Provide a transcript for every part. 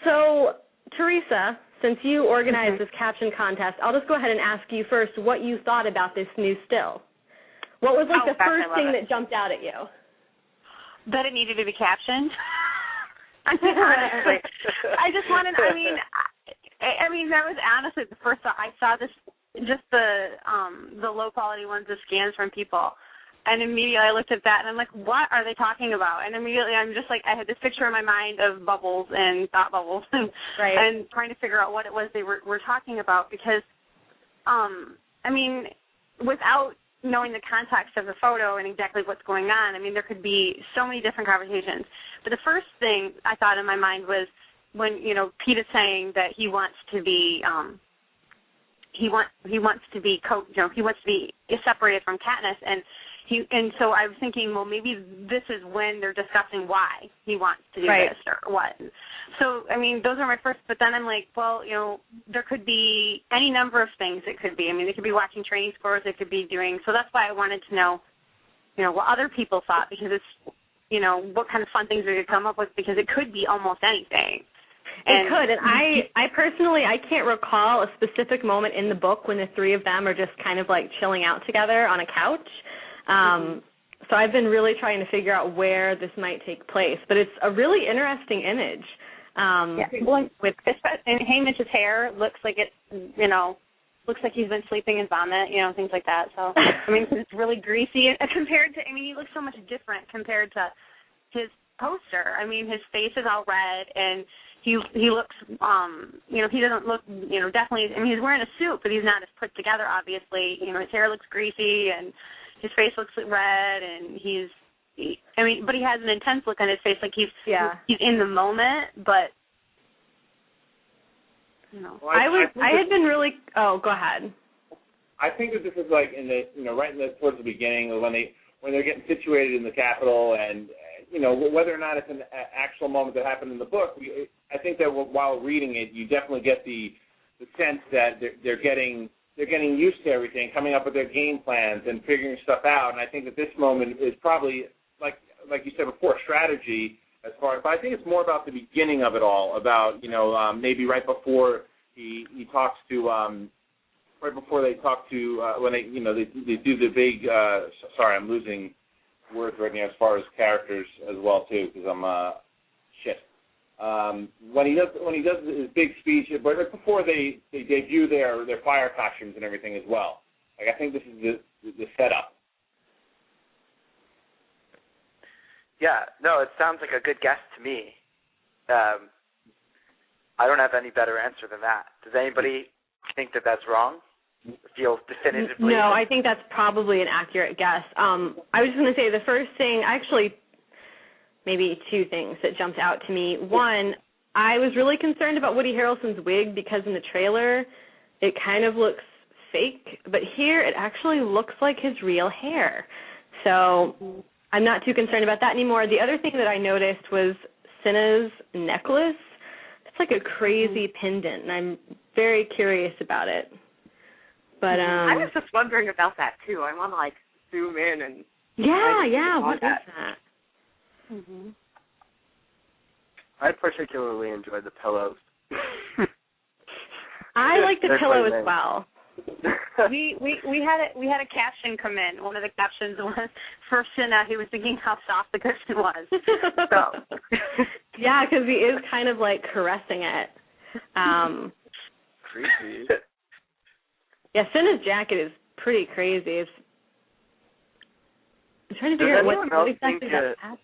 So, Theresa, since you organized this caption contest, I'll just go ahead and ask you first what you thought about this new still. What was the first thing that jumped out at you? That it needed to be captioned. I mean, honestly, I just wanted. I mean, that was honestly the first thought I saw. This just the low quality ones, the scans from people, and immediately I looked at that and I'm like, what are they talking about? And immediately I'm just like, I had this picture in my mind of bubbles and thought bubbles, and trying to figure out what it was they were talking about because, I mean, without knowing the context of the photo and exactly what's going on, I mean, there could be so many different conversations. But the first thing I thought in my mind was when, Peeta's saying that he wants to be, he wants to be separated from Katniss, and so I was thinking, well, maybe this is when they're discussing why he wants to do this or what. So, I mean, those are my first, but then I'm like, well, there could be any number of things it could be. I mean, they could be watching training scores, they could be doing, so that's why I wanted to know, what other people thought, because it's, what kind of fun things we could come up with, because it could be almost anything. It could, and I personally, I can't recall a specific moment in the book when the three of them are just kind of like chilling out together on a couch. So I've been really trying to figure out where this might take place, but it's a really interesting image. And Haymitch's hair looks like looks like he's been sleeping in vomit, things like that. So, I mean, it's really greasy compared to, he looks so much different compared to his poster. I mean, his face is all red, and he looks, he doesn't look, definitely, he's wearing a suit, but he's not as put together, obviously. His hair looks greasy, and his face looks red, and but he has an intense look on his face, like he's in the moment, but, Well, I had been really, go ahead. I think that this is like towards the beginning, when they're getting situated in the Capitol, and, whether or not it's an actual moment that happened in the book, I think that while reading it, you definitely get the sense that they're getting used to everything, coming up with their game plans and figuring stuff out. And I think that this moment is probably, like you said before, strategy as far as, but I think it's more about the beginning of it all, about, maybe right before he talks to, right before they talk to, when they do the big, sorry, I'm losing words right now as far as characters as well too, because I'm, when he does his big speech, but before they debut their fire costumes and everything as well. Like, I think this is the setup. Yeah, no, it sounds like a good guess to me. I don't have any better answer than that. Does anybody think that that's wrong? Feel definitively? No, I think that's probably an accurate guess. I was just going to say the first thing, actually, maybe two things that jumped out to me. One, I was really concerned about Woody Harrelson's wig because in the trailer it kind of looks fake, but here it actually looks like his real hair. So I'm not too concerned about that anymore. The other thing that I noticed was Cinna's necklace. It's like a crazy pendant, and I'm very curious about it. But I was just wondering about that too. I want to zoom in and what is that? Mm-hmm. I particularly enjoyed the pillows. I like the pillow as well. We had a caption come in. One of the captions was for Cinna. He was thinking how soft the cushion was. So yeah, because he is kind of caressing it. Creepy. Yeah, Cinna's jacket is pretty crazy. I'm trying to figure out what exactly that happened.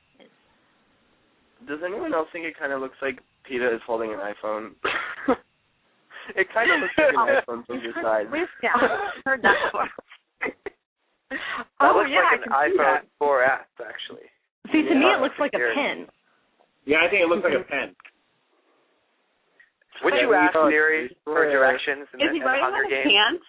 Does anyone else think it kind of looks like Peeta is holding an iPhone? It kind of looks like an iPhone from the side. Yeah, heard that before. That looks like an iPhone 4S, actually. See, to me it looks like a pen. Yeah, I think it looks like a pen. Would you ask Siri for directions in the Hunger Games? Pants?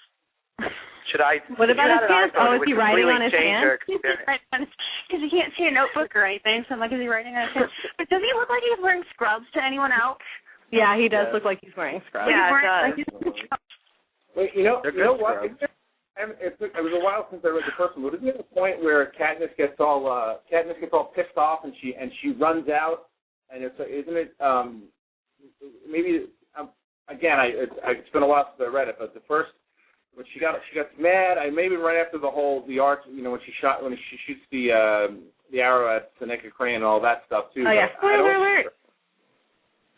Should I? What about his pants? Oh, is he writing on his pants? Because he can't see a notebook or anything, so I'm like, is he writing on his pants? But does he look like he's wearing scrubs to anyone else? Yeah, he does look like he's wearing scrubs. Yeah, it does. Wait, you know what? It was a while since I read the first one, but isn't it the point where Katniss gets all pissed off and she runs out, and isn't it maybe again, it's been a while since I read it, but the first when she got mad, maybe right after the arch, when she shoots the arrow at Cinna Crane and all that stuff too. Oh yeah, spoiler alert.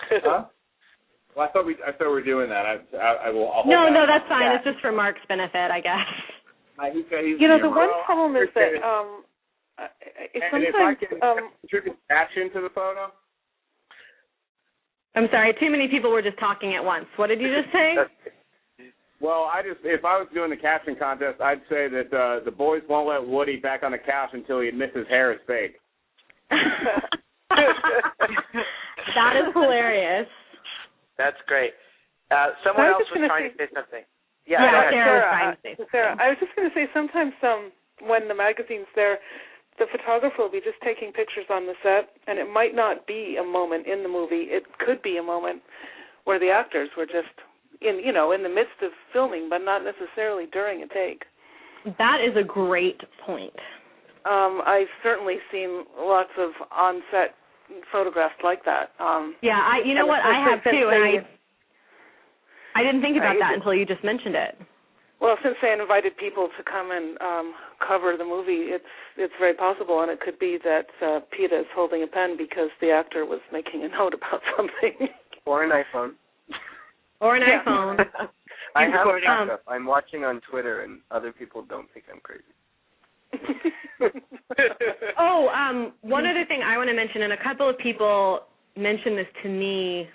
Huh? Well, I thought we were doing that. I'll No, that's fine. It's just for Mark's benefit, I guess. He's the one problem is that sometimes if I can contribute action to the photo. I'm sorry, too many people were just talking at once. What did you just say? Well, if I was doing the caption contest, I'd say that the boys won't let Woody back on the couch until he admits his hair is fake. That is hilarious. That's great. Someone else was trying to say something. Yeah, Sarah, I was just going to say sometimes when the magazine's there, the photographer will be just taking pictures on the set, and it might not be a moment in the movie. It could be a moment where the actors were just in the midst of filming, but not necessarily during a take. That is a great point. I've certainly seen lots of on-set photographs like that. Yeah, I have too, and I didn't think about that until you just mentioned it. Well, since they invited people to come and cover the movie, it's very possible, and it could be that Peeta is holding a pen because the actor was making a note about something. Or an iPhone. Or an iPhone. I have a backup. I'm watching on Twitter, and other people don't think I'm crazy. One other thing I want to mention, and a couple of people mentioned this to me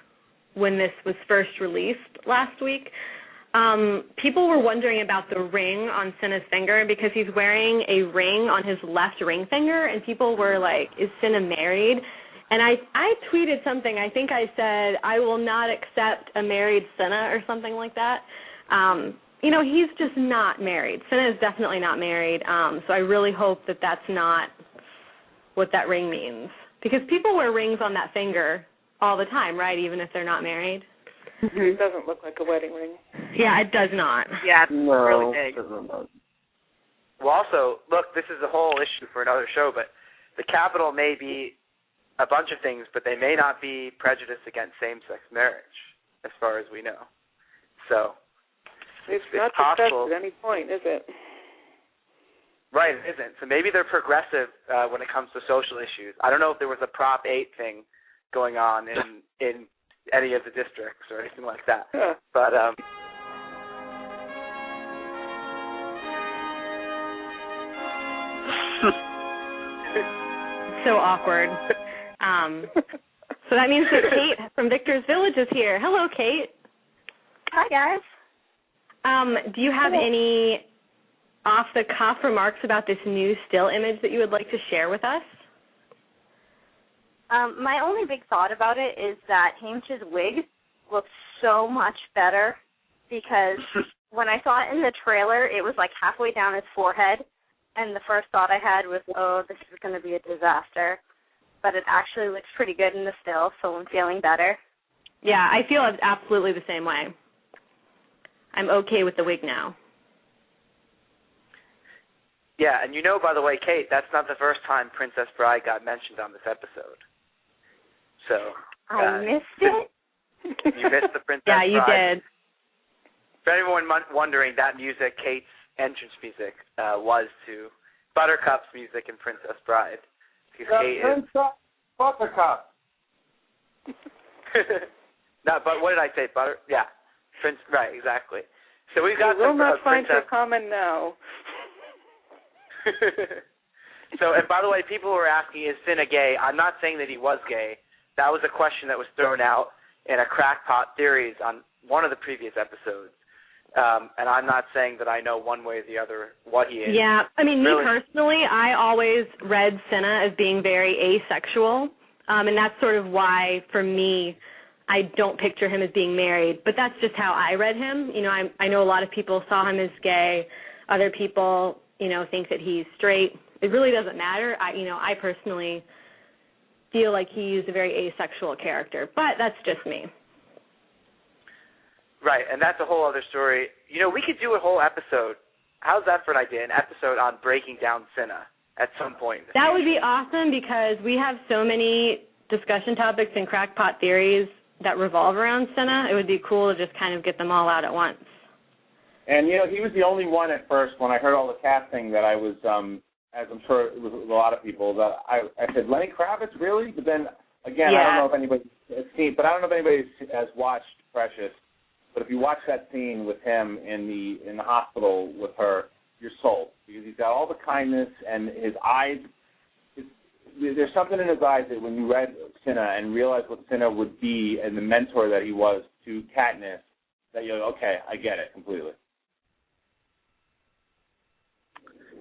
when this was first released last week. People were wondering about the ring on Cinna's finger because he's wearing a ring on his left ring finger, and people were like, is Cinna married? And I tweeted something. I think I said, I will not accept a married Cinna or something like that. He's just not married. Cinna is definitely not married, so I really hope that that's not what that ring means. Because people wear rings on that finger all the time, right, even if they're not married? It doesn't look like a wedding ring. Yeah, it does not. Yeah, it's really big. Well, also, look, this is a whole issue for another show, but the capital may be a bunch of things, but they may not be prejudiced against same-sex marriage, as far as we know. So it's not discussed at any point, is it? Right, it isn't. So maybe they're progressive when it comes to social issues. I don't know if there was a Prop 8 thing going on in any of the districts or anything like that. Yeah. But so awkward. So that means that Kait from Victor's Village is here. Hello, Kait. Hi, guys. Do you have any off-the-cuff remarks about this new still image that you would like to share with us? My only big thought about it is that Haymitch's wig looks so much better because when I saw it in the trailer, it was like halfway down his forehead, and the first thought I had was, oh, this is going to be a disaster. But it actually looks pretty good in the still, so I'm feeling better. Yeah, I feel absolutely the same way. I'm okay with the wig now. yeah, and by the way, Kait, that's not the first time Princess Bride got mentioned on this episode. So I missed it. You missed the Princess Bride. Yeah, you did. For anyone wondering, that music, Kait's entrance music, was to Buttercup's music in Princess Bride. Princess Buttercup. No, but what did I say? Yeah, right, exactly. So we've got. You will not find her common now. So, and by the way, people were asking, is Cinna gay? I'm not saying that he was gay. That was a question that was thrown out in a crackpot theories on one of the previous episodes. And I'm not saying that I know one way or the other what he is. Yeah, I mean, me personally, I always read Cinna as being very asexual, and that's sort of why, for me, I don't picture him as being married. But that's just how I read him. I know a lot of people saw him as gay. Other people, think that he's straight. It really doesn't matter. I personally feel like he's a very asexual character, but that's just me. Right, and that's a whole other story. We could do a whole episode. How's that for an idea? An episode on breaking down Cinna at some point. That would be awesome because we have so many discussion topics and crackpot theories that revolve around Cinna. It would be cool to just kind of get them all out at once. And, you know, he was the only one at first when I heard all the casting that I was, as I'm sure it was a lot of people, that I said, Lenny Kravitz, really? But then, again, I don't know if anybody has seen, but I don't know if anybody has watched Precious, but if you watch that scene with him in the hospital with her, you're sold, because he's got all the kindness and his eyes. There's something in his eyes that when you read Cinna and realized what Cinna would be and the mentor that he was to Katniss, that you're like, okay, I get it completely.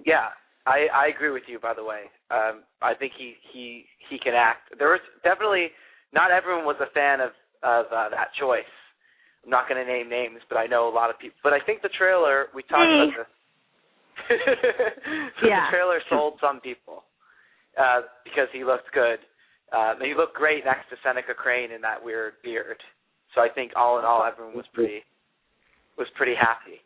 Yeah, I agree with you, by the way. I think he can act. There was definitely, not everyone was a fan of that choice. I'm not going to name names, but I know a lot of people. But I think the trailer, we talked about this. The trailer sold some people because he looked good. He looked great next to Seneca Crane in that weird beard. So I think all in all, everyone was pretty happy.